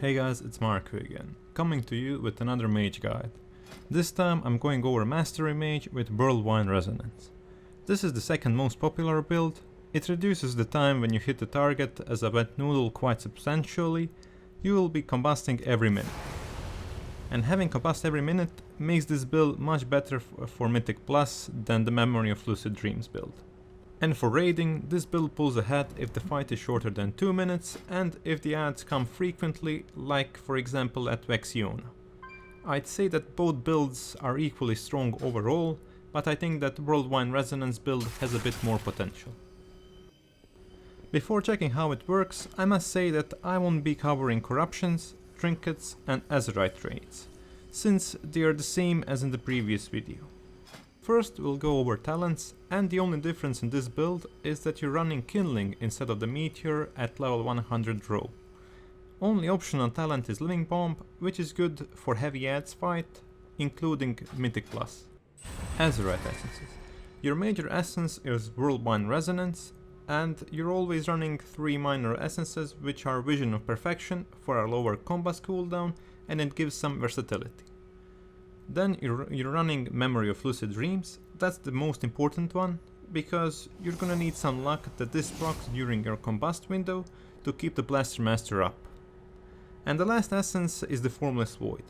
Hey guys, it's Marko again, coming to you with another Mage guide. This time I'm going over Mastery Mage with Worldvein Resonance. This is the second most popular build. It reduces the time when you hit the target as a wet noodle quite substantially. You will be combusting every minute. And having combust every minute makes this build much better for Mythic Plus than the Memory of Lucid Dreams build. And for raiding, this build pulls ahead if the fight is shorter than 2 minutes and if the adds come frequently, like for example at Weakauras. I'd say that both builds are equally strong overall, but I think that Worldvein Resonance build has a bit more potential. Before checking how it works, I must say that I won't be covering corruptions, trinkets and Azerite traits, since they are the same as in the previous video. First we'll go over talents, and the only difference in this build is that you're running Kindling instead of the Meteor at level 100 row. Only optional talent is Living Bomb, which is good for heavy adds fight, including Mythic Plus. Azerite Essences. Your major essence is Worldvein Resonance, and you're always running 3 minor essences which are Vision of Perfection for a lower combust cooldown, and it gives some versatility. Then you're running Memory of Lucid Dreams. That's the most important one, because you're gonna need some luck that this procs during your combust window to keep the Blaster Master up. And the last essence is the Formless Void,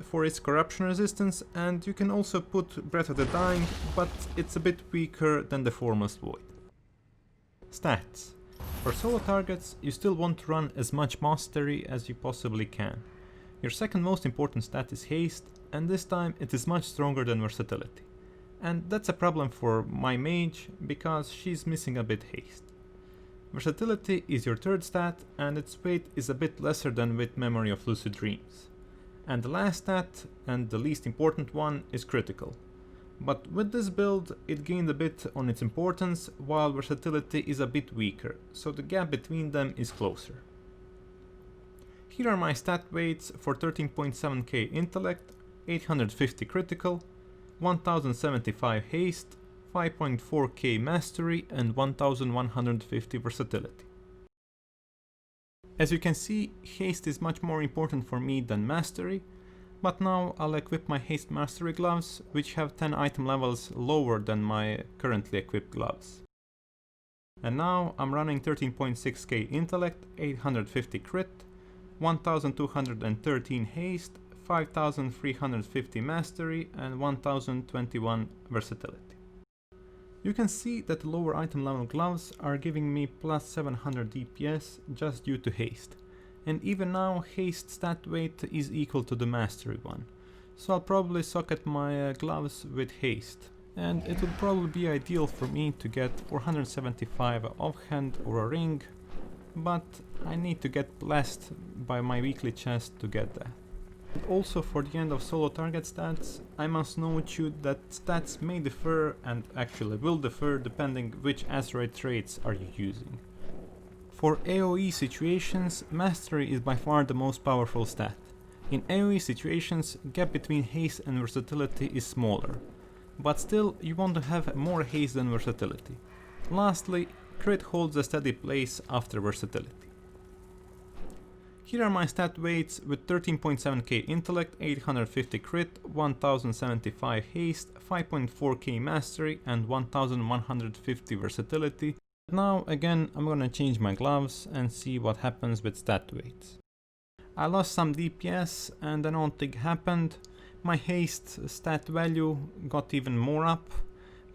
for its corruption resistance, and you can also put Breath of the Dying, but it's a bit weaker than the Formless Void. Stats. For solo targets, you still want to run as much Mastery as you possibly can. Your second most important stat is Haste, and this time it is much stronger than Versatility. And that's a problem for my Mage, because she's missing a bit Haste. Versatility is your third stat, and its weight is a bit lesser than with Memory of Lucid Dreams. And the last stat, and the least important one, is Critical. But with this build it gained a bit on its importance, while Versatility is a bit weaker, so the gap between them is closer. Here are my stat weights for 13.7k Intellect, 850 Critical, 1075 Haste, 5.4k Mastery and 1150 Versatility. As you can see, Haste is much more important for me than Mastery, but now I'll equip my Haste Mastery gloves, which have 10 item levels lower than my currently equipped gloves. And now I'm running 13.6k Intellect, 850 Crit, 1213 Haste, 5350 Mastery and 1021 Versatility. You can see that the lower item level gloves are giving me plus 700 DPS just due to Haste. And even now Haste stat weight is equal to the Mastery one. So I'll probably socket my gloves with Haste. And it would probably be ideal for me to get 475 offhand or a ring, but I need to get blessed by my weekly chest to get that. Also, for the end of solo target stats, I must note you that stats may differ and actually will differ depending which Azerite traits are you using. For AoE situations, Mastery is by far the most powerful stat. In AoE situations, gap between Haste and Versatility is smaller, but still you want to have more Haste than Versatility. Lastly, Crit holds a steady place after Versatility. Here are my stat weights with 13.7k Intellect, 850 Crit, 1075 Haste, 5.4k Mastery and 1150 Versatility. Now again I'm gonna change my gloves and see what happens with stat weights. I lost some DPS and an odd thing happened. My Haste stat value got even more up,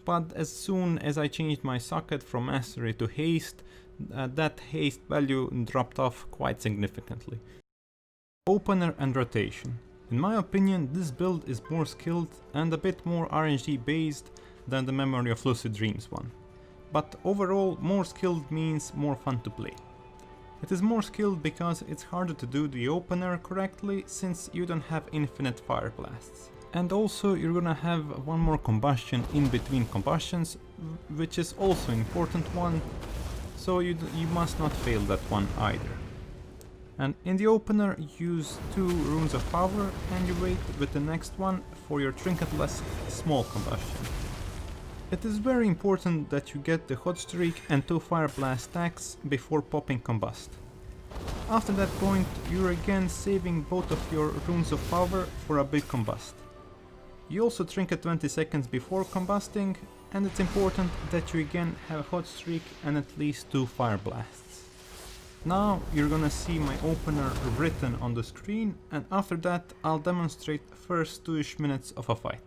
but as soon as I changed my socket from Mastery to Haste, that Haste value dropped off quite significantly. Opener and Rotation. In my opinion, this build is more skilled and a bit more RNG based than the Memory of Lucid Dreams one. But overall, more skilled means more fun to play. It is more skilled because it's harder to do the opener correctly since you don't have infinite fire blasts. And also you're gonna have one more combustion in between combustions, which is also an important one. So you must not fail that one either. And in the opener use 2 runes of power and you wait with the next one for your trinketless small combustion. It is very important that you get the hot streak and 2 fire blast stacks before popping combust. After that point, you're again saving both of your runes of power for a big combust. You also trinket 20 seconds before combusting, and it's important that you again have a hot streak and at least 2 fire blasts. Now you're gonna see my opener written on the screen, and after that I'll demonstrate first 2ish minutes of a fight.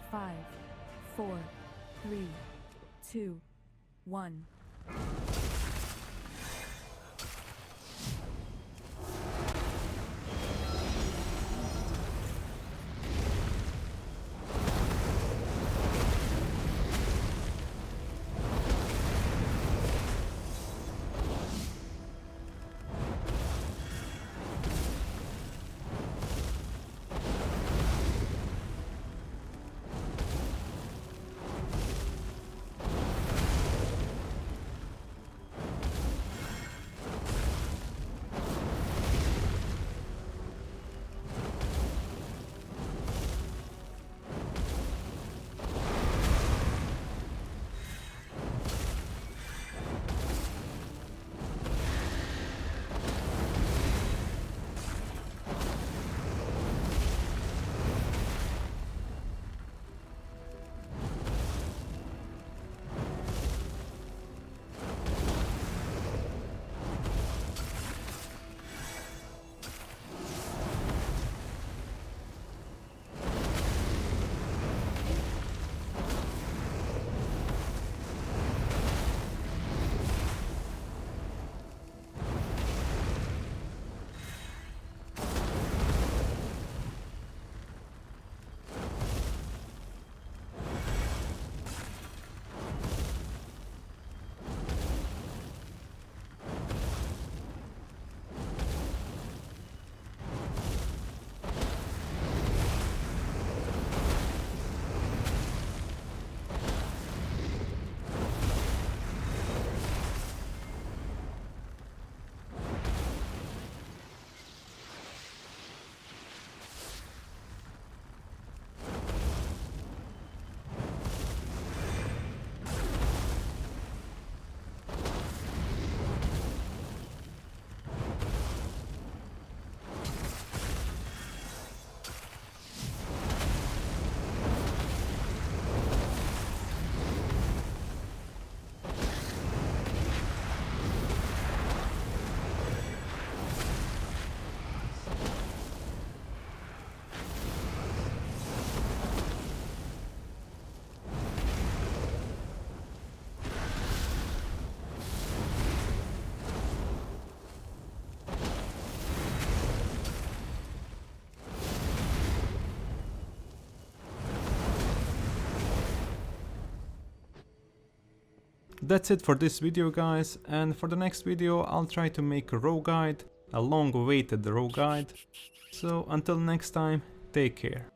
Five, 4, 3, 2, 1. That's it for this video guys, and for the next video I'll try to make a row guide, a long awaited row guide. So until next time, take care.